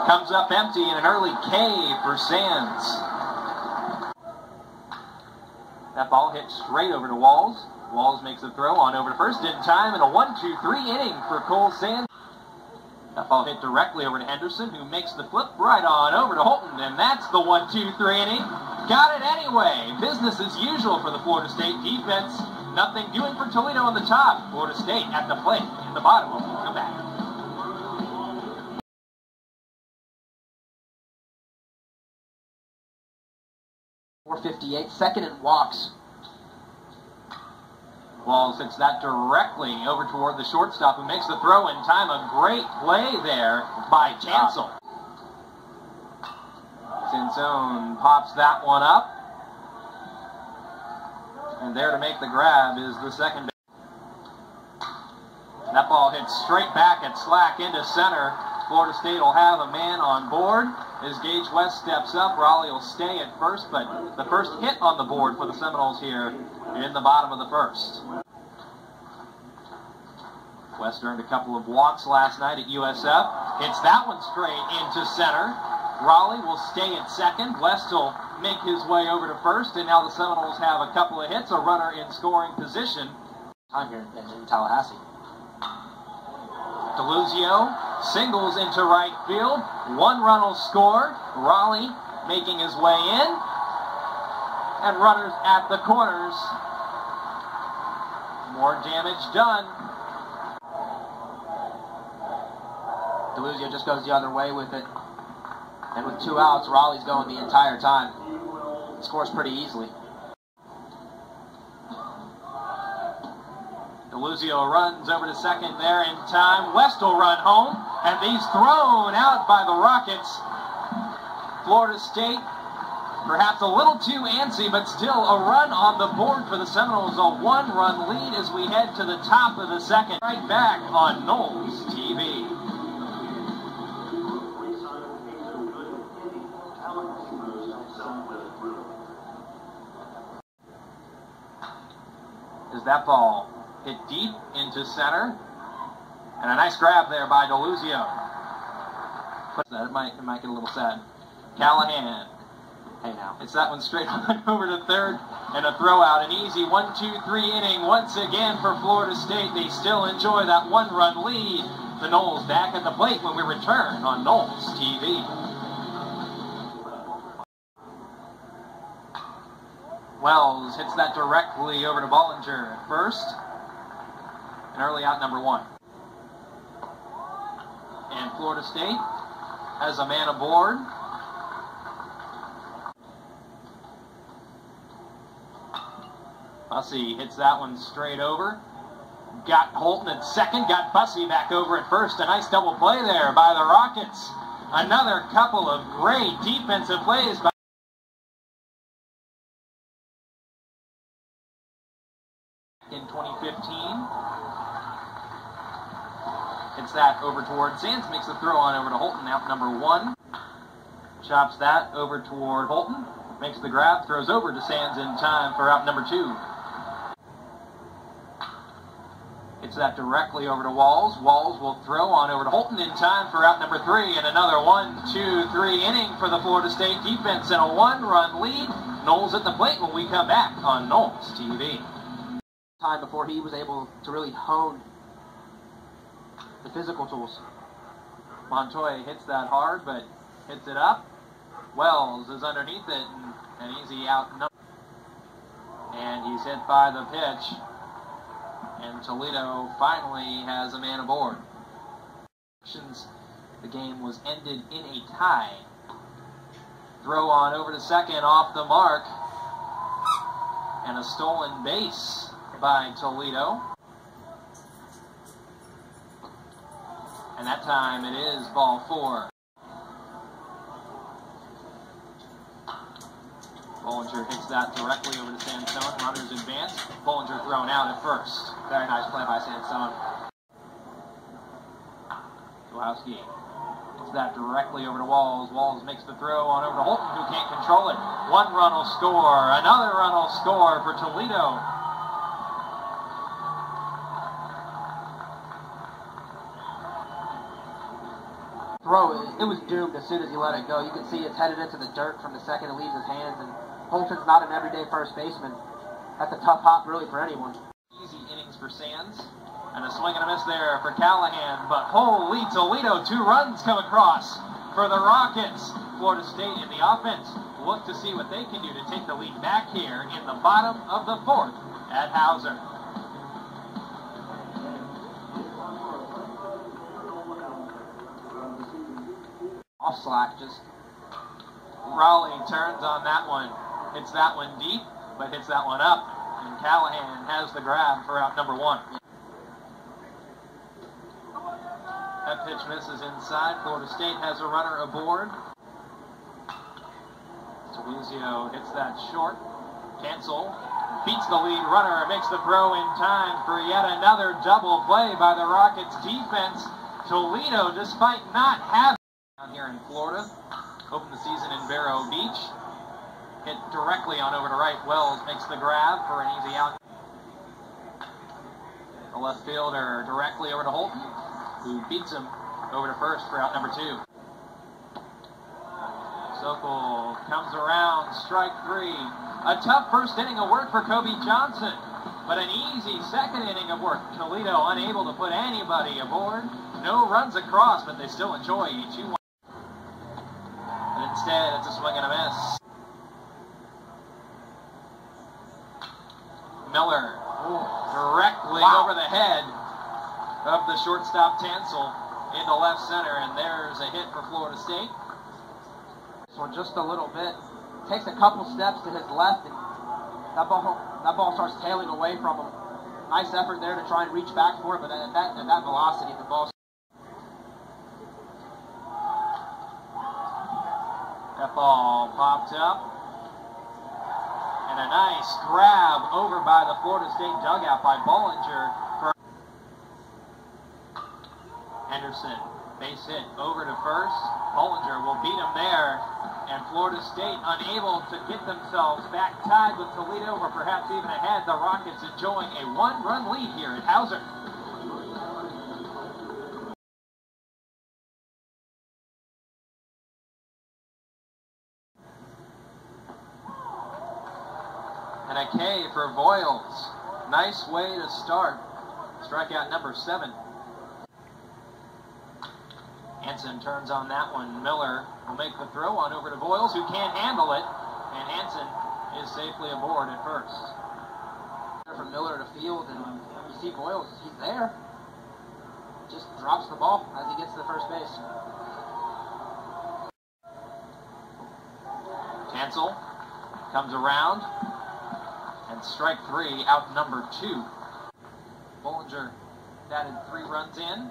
Comes up empty and an early K for Sands. That ball hit straight over to Voyles. Voyles makes a throw on over to first in time, and a 1-2-3 inning for Cole Sands. That ball hit directly over to Henderson, who makes the flip right on over to Holton, and that's the 1-2-3 inning. Got it anyway. Business as usual for the Florida State defense. Nothing doing for Toledo on the top. Florida State at the plate in the bottom. We'll come back. .458, second and walks. Voyles hits that directly over toward the shortstop, who makes the throw in time. A great play there by Chancel. Sansone pops that one up. And there to make the grab is the second. That ball hits straight back at slack into center. Florida State will have a man on board as Gage West steps up. Raleigh will stay at first, but the first hit on the board for the Seminoles here in the bottom of the first. West earned a couple of walks last night at USF. Hits that one straight into center. Raleigh will stay at second. West will make his way over to first, and now the Seminoles have a couple of hits, a runner in scoring position. Time here in Tallahassee. DeLuzio singles into right field. One run will score. Raleigh making his way in. And runners at the corners. More damage done. DeLuzio just goes the other way with it. And with 2 outs, Raleigh's going the entire time. Scores pretty easily. DeLuzio runs over to second there in time. West will run home, and he's thrown out by the Rockets. Florida State, perhaps a little too antsy, but still a run on the board for the Seminoles. A 1-run lead as we head to the top of the second. Right back on Knowles TV. As that ball hit deep into center, and a nice grab there by DeLuzio. It might get a little sad. Callahan, hey now, it's that one straight on over to third, and a throw out. An easy 1-2-3 inning once again for Florida State. They still enjoy that 1-run lead. The Noles back at the plate when we return on Knowles TV. Wells hits that directly over to Bollinger at first. And early out number 1. And Florida State has a man aboard. Bussey hits that one straight over. Got Holton at second, got Bussey back over at first. A nice double play there by the Rockets. Another couple of great defensive plays by in 2015. Hits that over toward Sands, makes the throw on over to Holton, out number 1. Chops that over toward Holton, makes the grab, throws over to Sands in time for out number 2. Hits that directly over to Voyles. Voyles will throw on over to Holton in time for out number 3, and another 1-2-3 inning for the Florida State defense, and a 1-run lead. Knowles at the plate when we come back on Knowles TV. Time before he was able to really hone the physical tools. Montoya hits that hard, but hits it up. Wells is underneath it, and an easy out. And he's hit by the pitch. And Toledo finally has a man aboard. The game was ended in a tie. Throw on over to second, off the mark. And a stolen base by Toledo. And that time it is ball 4. Bollinger hits that directly over to Sansone. Runners advance. Bollinger thrown out at first. Very nice play by Sansone. Kowalski hits that directly over to Voyles. Voyles makes the throw on over to Holton, who can't control it. 1 run will score. Another run will score for Toledo. throw, it was doomed as soon as he let it go. You can see it's headed into the dirt from the second it leaves his hands, and Holton's not an everyday first baseman. That's a tough hop, really, for anyone. Easy innings for Sands, and a swing and a miss there for Callahan, but holy Toledo, 2 runs come across for the Rockets. Florida State in the offense look to see what they can do to take the lead back here in the bottom of the 4th at Hauser. Off slack, just Raleigh turns on that one. Hits that one deep, but hits that one up. And Callahan has the grab for out number 1. That pitch misses inside. Florida State has a runner aboard. Toledo hits that short. Cancel. Beats the lead runner. Makes the throw in time for yet another double play by the Rockets defense. Toledo, despite not having down here in Florida, opened the season in Vero Beach. Hit directly on over to right. Wells makes the grab for an easy out. The left fielder directly over to Holton, who beats him over to first for out number 2. Sokol comes around, strike 3. A tough first inning of work for Cobi Johnson, but an easy second inning of work. Toledo unable to put anybody aboard. No runs across, but they still enjoy a 2-1. But instead, it's a swing and a miss. Miller directly over the head of the shortstop Tansel into left center, and there's a hit for Florida State. So just a little bit. Takes a couple steps to his left, and that ball starts tailing away from him. Nice effort there to try and reach back for it, but at that velocity, the ball. That ball popped up. And a nice grab over by the Florida State dugout by Bollinger. For Henderson, base hit over to first. Bollinger will beat him there. And Florida State unable to get themselves back tied with Toledo, or perhaps even ahead. The Rockets enjoying a 1-run lead here at Hauser. And a K for Voyles. Nice way to start. Strikeout number 7. Hansen turns on that one. Miller will make the throw on over to Voyles, who can't handle it. And Hansen is safely aboard at first. From Miller to field, and you see Voyles, he's there. Just drops the ball as he gets to the first base. Tansel comes around. And strike 3, out number 2. Bollinger batted 3 runs in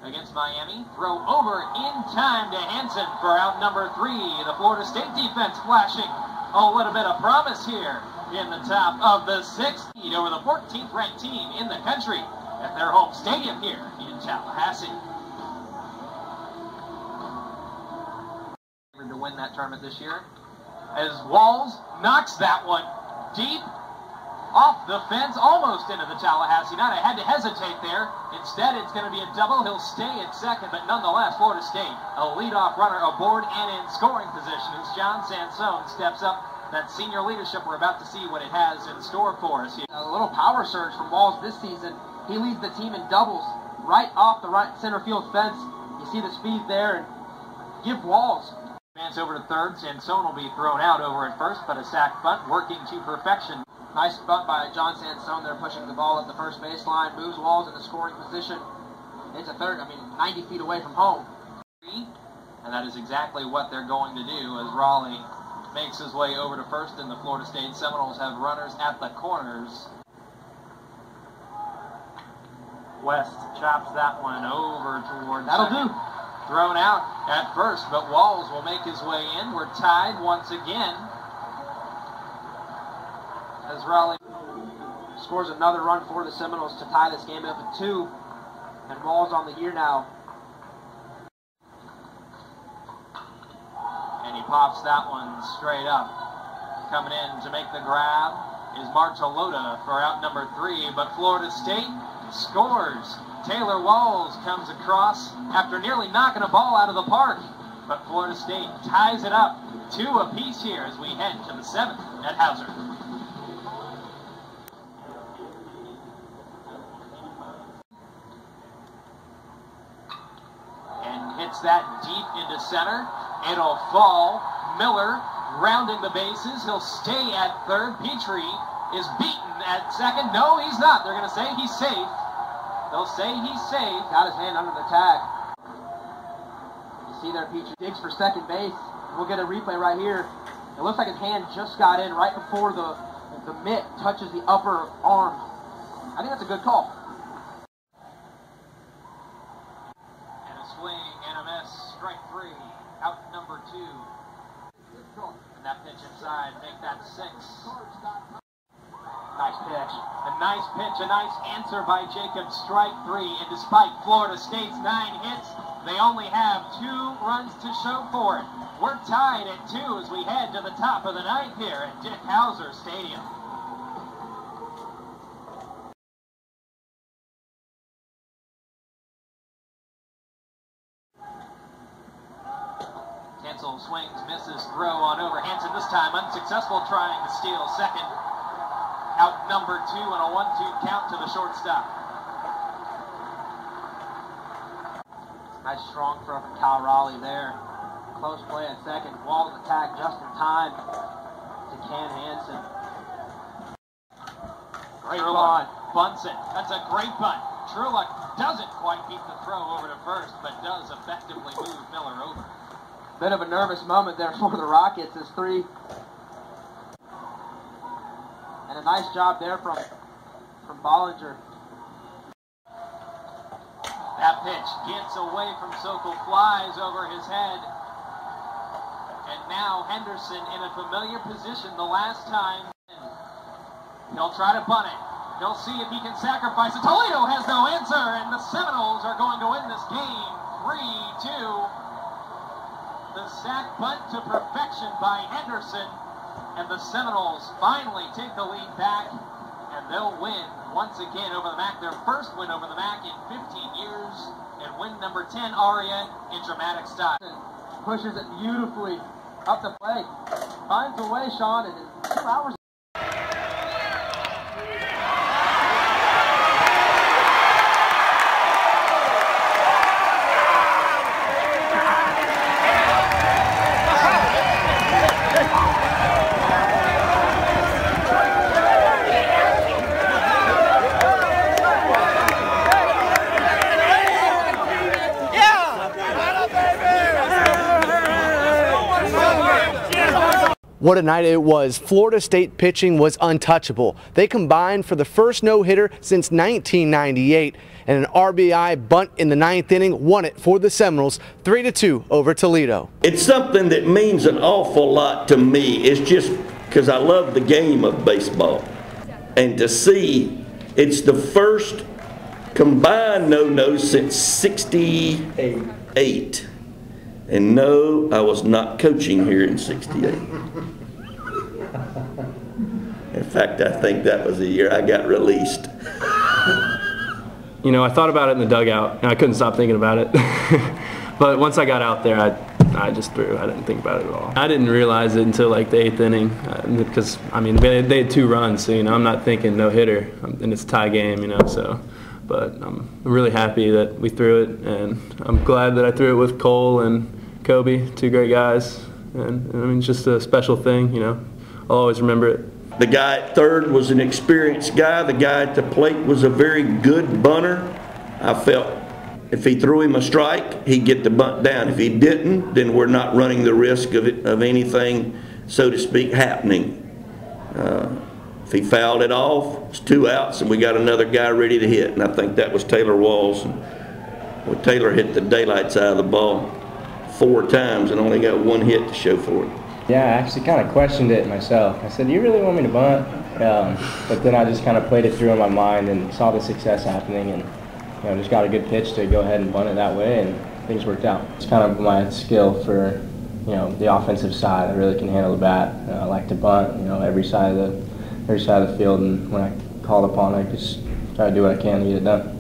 against Miami. Throw over in time to Hansen for out number 3. The Florida State defense flashing a little bit of promise here in the top of the 6th over the 14th ranked team in the country at their home stadium here in Tallahassee. To win that tournament this year, as Walls knocks that one deep off the fence, almost into the Tallahassee. Not, I had to hesitate there. Instead, it's going to be a double. He'll stay at second, but nonetheless, Florida State, a leadoff runner aboard and in scoring position as John Sansone steps up. That senior leadership, we're about to see what it has in store for us here. A little power surge from Walls this season. He leads the team in doubles right off the right center field fence. You see the speed there, and give Walls. Advance over to third. Sansone will be thrown out over at first, but a sac bunt working to perfection. Nice bunt by John Sansone there, pushing the ball at the first baseline, moves Walls into scoring position. It's a third, 90 feet away from home. And that is exactly what they're going to do as Raleigh makes his way over to first, and the Florida State Seminoles have runners at the corners. West chops that one over towards That'll second. do. Thrown out at first, but Walls will make his way in. We're tied once again. As Raleigh scores another run for the Seminoles to tie this game up at 2. And Walls on the year now. And he pops that one straight up. Coming in to make the grab is Martolota for out number 3. But Florida State scores. Taylor Voyles comes across after nearly knocking a ball out of the park. But Florida State ties it up 2 apiece here as we head to the 7th at Hauser. And hits that deep into center. It'll fall. Miller rounding the bases. He'll stay at third. Petrie is beaten at second. No, he's not. They're going to say he's safe. They'll say he's safe. Got his hand under the tag. You see there, Petrie digs for second base. We'll get a replay right here. It looks like his hand just got in right before the mitt touches the upper arm. I think that's a good call. And a swing and a miss. Strike 3. Out number 2. And that pitch inside. Make that 6. Nice pitch. A nice pitch, a nice answer by Jacob. Strike 3. And despite Florida State's 9 hits, they only have 2 runs to show for it. We're tied at 2 as we head to the top of the 9th here at Dick Hauser Stadium. Hansel swings, misses, throw on over. Hansen this time unsuccessful, trying to steal second. Out number 2 on a 1-2 count to the shortstop. Nice strong throw from Kyle Raleigh there. Close play at second. Wall of the tag just in time to Ken Hansen. Great bunt. Bunts it. That's a great bunt. Trueluck doesn't quite beat the throw over to first, but does effectively move Miller over. Bit of a nervous moment there for the Rockets as 3. And a nice job there from Bollinger. That pitch gets away from Sokol, flies over his head. And now Henderson in a familiar position the last time. He'll try to bunt it. He'll see if he can sacrifice it. Toledo has no answer, and the Seminoles are going to win this game 3-2. The sack bunt to perfection by Henderson, and the Seminoles finally take the lead back, and they'll win once again over the MAC. Their first win over the MAC in 15 years, and win number 10 Aria in dramatic style. Pushes it beautifully up the plate. Finds a way, Sean, and 2 hours. What a night it was. Florida State pitching was untouchable. They combined for the first no-hitter since 1998, and an RBI bunt in the 9th inning won it for the Seminoles 3-2 over Toledo. It's something that means an awful lot to me. It's just because I love the game of baseball. And to see it's the first combined no-no since 68. And no, I was not coaching here in 68. In fact, I think that was the year I got released. You know, I thought about it in the dugout, and I couldn't stop thinking about it. But once I got out there, I just threw. I didn't think about it at all. I didn't realize it until like the 8th inning, because, I mean, they had 2 runs, so, you know, I'm not thinking no-hitter, and it's a tie game, you know, so. But I'm really happy that we threw it, and I'm glad that I threw it with Cole and Cobi, 2 great guys. And I mean, it's just a special thing, you know. I'll always remember it. The guy at third was an experienced guy. The guy at the plate was a very good bunter. I felt if he threw him a strike, he'd get the bunt down. If he didn't, then we're not running the risk of anything, so to speak, happening. If he fouled it off, it's 2 outs, and we got another guy ready to hit. And I think that was Taylor Voyles. Well, Taylor hit the daylights out of the ball 4 times and only got 1 hit to show for it. Yeah, I actually kind of questioned it myself. I said, do you really want me to bunt? But then I just kind of played it through in my mind and saw the success happening, and you know, just got a good pitch to go ahead and bunt it that way, and things worked out. It's kind of my skill for, you know, the offensive side. I really can handle the bat. I like to bunt, you know, every side of the field, and when I called upon, I just try to do what I can to get it done.